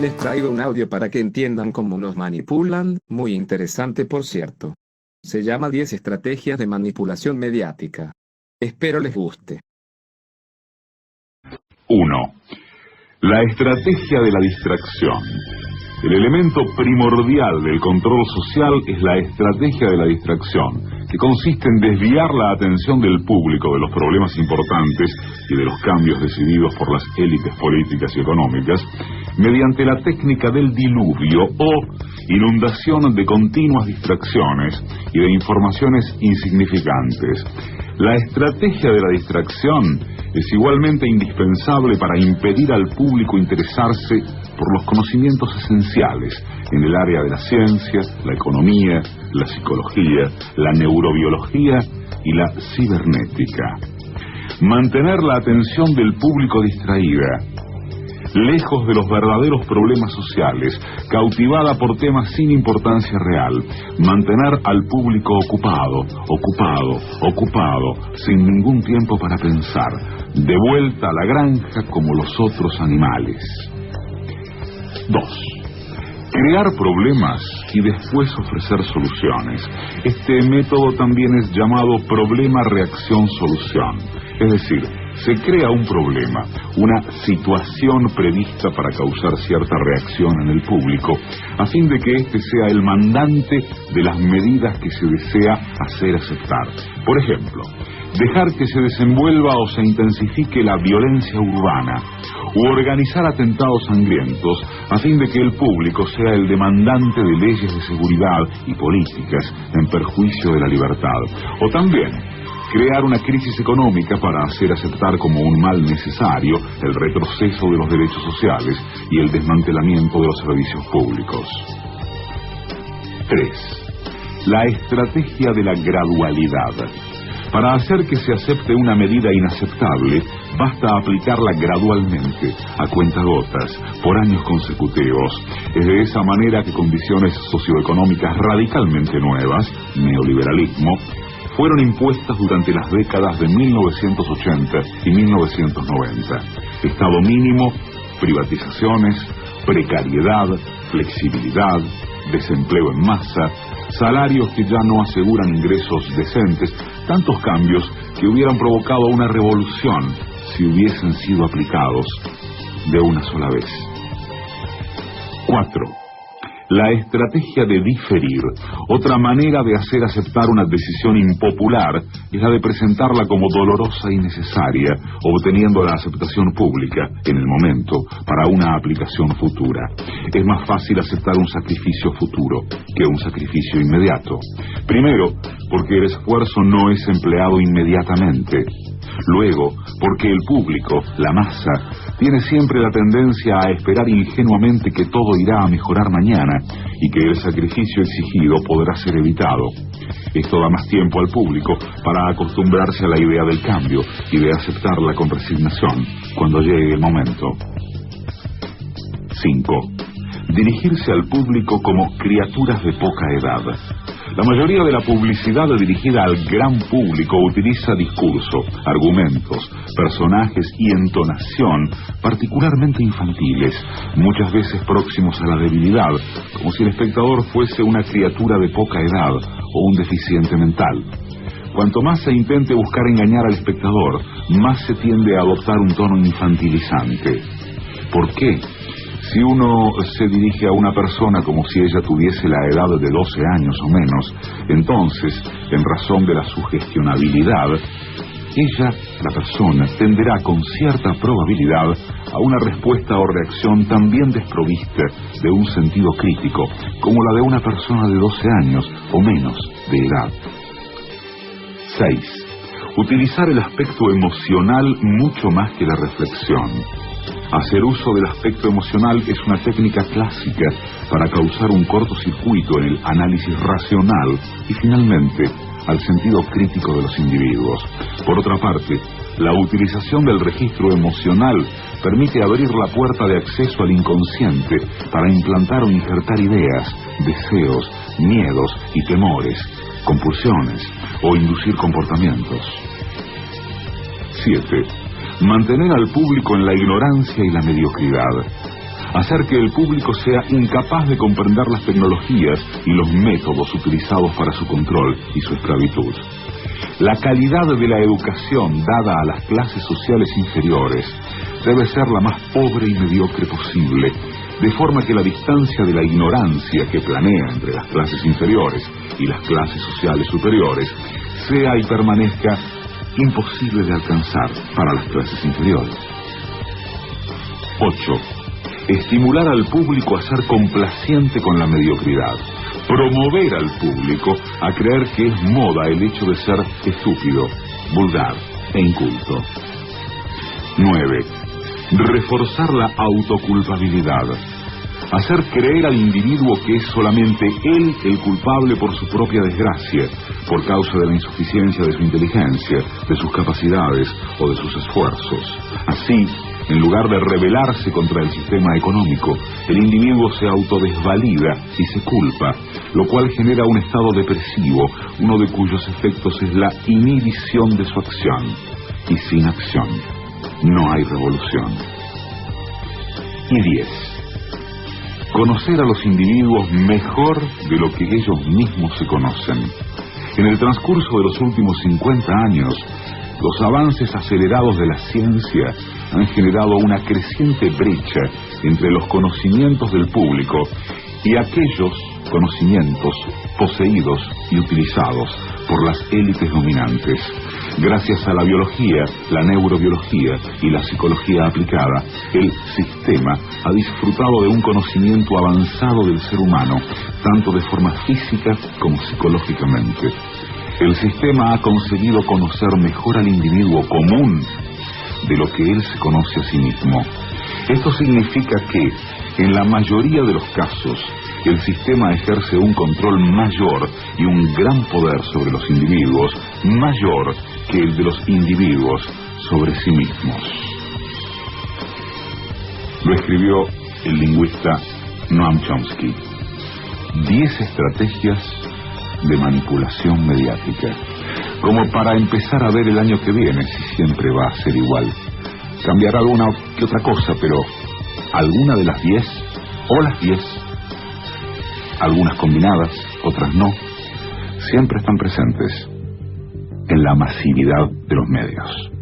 les traigo un audio para que entiendan cómo nos manipulan, muy interesante por cierto. Se llama 10 estrategias de manipulación mediática. Espero les guste. 1. La estrategia de la distracción. El elemento primordial del control social es la estrategia de la distracción, que consiste en desviar la atención del público de los problemas importantes y de los cambios decididos por las élites políticas y económicas mediante la técnica del diluvio o inundación de continuas distracciones y de informaciones insignificantes. La estrategia de la distracción es igualmente indispensable para impedir al público interesarse por los conocimientos esenciales en el área de la ciencia, la economía, la psicología, la neurobiología y la cibernética. Mantener la atención del público distraída, lejos de los verdaderos problemas sociales, cautivada por temas sin importancia real, mantener al público ocupado, sin ningún tiempo para pensar, de vuelta a la granja como los otros animales. 2. Crear problemas y después ofrecer soluciones. Este método también es llamado problema-reacción-solución. Es decir, se crea un problema, una situación prevista para causar cierta reacción en el público, a fin de que éste sea el mandante de las medidas que se desea hacer aceptar. Por ejemplo, dejar que se desenvuelva o se intensifique la violencia urbana, u organizar atentados sangrientos, a fin de que el público sea el demandante de leyes de seguridad y políticas en perjuicio de la libertad. O también crear una crisis económica para hacer aceptar como un mal necesario el retroceso de los derechos sociales y el desmantelamiento de los servicios públicos. 3. La estrategia de la gradualidad. Para hacer que se acepte una medida inaceptable, basta aplicarla gradualmente, a cuentagotas, por años consecutivos. Es de esa manera que condiciones socioeconómicas radicalmente nuevas, neoliberalismo, fueron impuestas durante las décadas de 1980 y 1990. Estado mínimo, privatizaciones, precariedad, flexibilidad, desempleo en masa, salarios que ya no aseguran ingresos decentes, tantos cambios que hubieran provocado una revolución si hubiesen sido aplicados de una sola vez. 4. La estrategia de diferir. Otra manera de hacer aceptar una decisión impopular es la de presentarla como dolorosa y necesaria, obteniendo la aceptación pública, en el momento, para una aplicación futura. Es más fácil aceptar un sacrificio futuro que un sacrificio inmediato. Primero, porque el esfuerzo no es empleado inmediatamente. Luego, porque el público, la masa, tiene siempre la tendencia a esperar ingenuamente que todo irá a mejorar mañana y que el sacrificio exigido podrá ser evitado. Esto da más tiempo al público para acostumbrarse a la idea del cambio y de aceptarla con resignación cuando llegue el momento. 5. Dirigirse al público como criaturas de poca edad. La mayoría de la publicidad dirigida al gran público utiliza discurso, argumentos, personajes y entonación particularmente infantiles, muchas veces próximos a la debilidad, como si el espectador fuese una criatura de poca edad o un deficiente mental. Cuanto más se intente buscar engañar al espectador, más se tiende a adoptar un tono infantilizante. ¿Por qué? Si uno se dirige a una persona como si ella tuviese la edad de 12 años o menos, entonces, en razón de la sugestionabilidad, ella, la persona, tenderá con cierta probabilidad a una respuesta o reacción también desprovista de un sentido crítico, como la de una persona de 12 años o menos de edad. 6. Utilizar el aspecto emocional mucho más que la reflexión. Hacer uso del aspecto emocional es una técnica clásica para causar un cortocircuito en el análisis racional y finalmente al sentido crítico de los individuos. Por otra parte, la utilización del registro emocional permite abrir la puerta de acceso al inconsciente para implantar o injertar ideas, deseos, miedos y temores, compulsiones o inducir comportamientos. 7. Mantener al público en la ignorancia y la mediocridad. hacer que el público sea incapaz de comprender las tecnologías y los métodos utilizados para su control y su esclavitud. La calidad de la educación dada a las clases sociales inferiores debe ser la más pobre y mediocre posible, de forma que la distancia de la ignorancia que planea entre las clases inferiores y las clases sociales superiores sea y permanezca imposible de alcanzar para las clases inferiores. 8. Estimular al público a ser complaciente con la mediocridad. Promover al público a creer que es moda el hecho de ser estúpido, vulgar e inculto. 9. Reforzar la autoculpabilidad. Hacer creer al individuo que es solamente él el culpable por su propia desgracia, por causa de la insuficiencia de su inteligencia, de sus capacidades o de sus esfuerzos. Así, en lugar de rebelarse contra el sistema económico, el individuo se autodesvalida y se culpa, lo cual genera un estado depresivo, uno de cuyos efectos es la inhibición de su acción. Y sin acción no hay revolución. Y 10. Conocer a los individuos mejor de lo que ellos mismos se conocen. En el transcurso de los últimos 50 años, los avances acelerados de la ciencia han generado una creciente brecha entre los conocimientos del público y aquellos conocimientos poseídos y utilizados por las élites dominantes. Gracias a la biología, la neurobiología y la psicología aplicada, el sistema ha disfrutado de un conocimiento avanzado del ser humano, tanto de forma física como psicológicamente. El sistema ha conseguido conocer mejor al individuo común de lo que él se conoce a sí mismo. Esto significa que, en la mayoría de los casos, el sistema ejerce un control mayor y un gran poder sobre los individuos, mayor que el de los individuos sobre sí mismos. Lo escribió el lingüista Noam Chomsky. 10 estrategias de manipulación mediática, como para empezar a ver el año que viene si siempre va a ser igual. Cambiará alguna que otra cosa, pero alguna de las 10, o las 10, algunas combinadas, otras no, siempre están presentes en la masividad de los medios.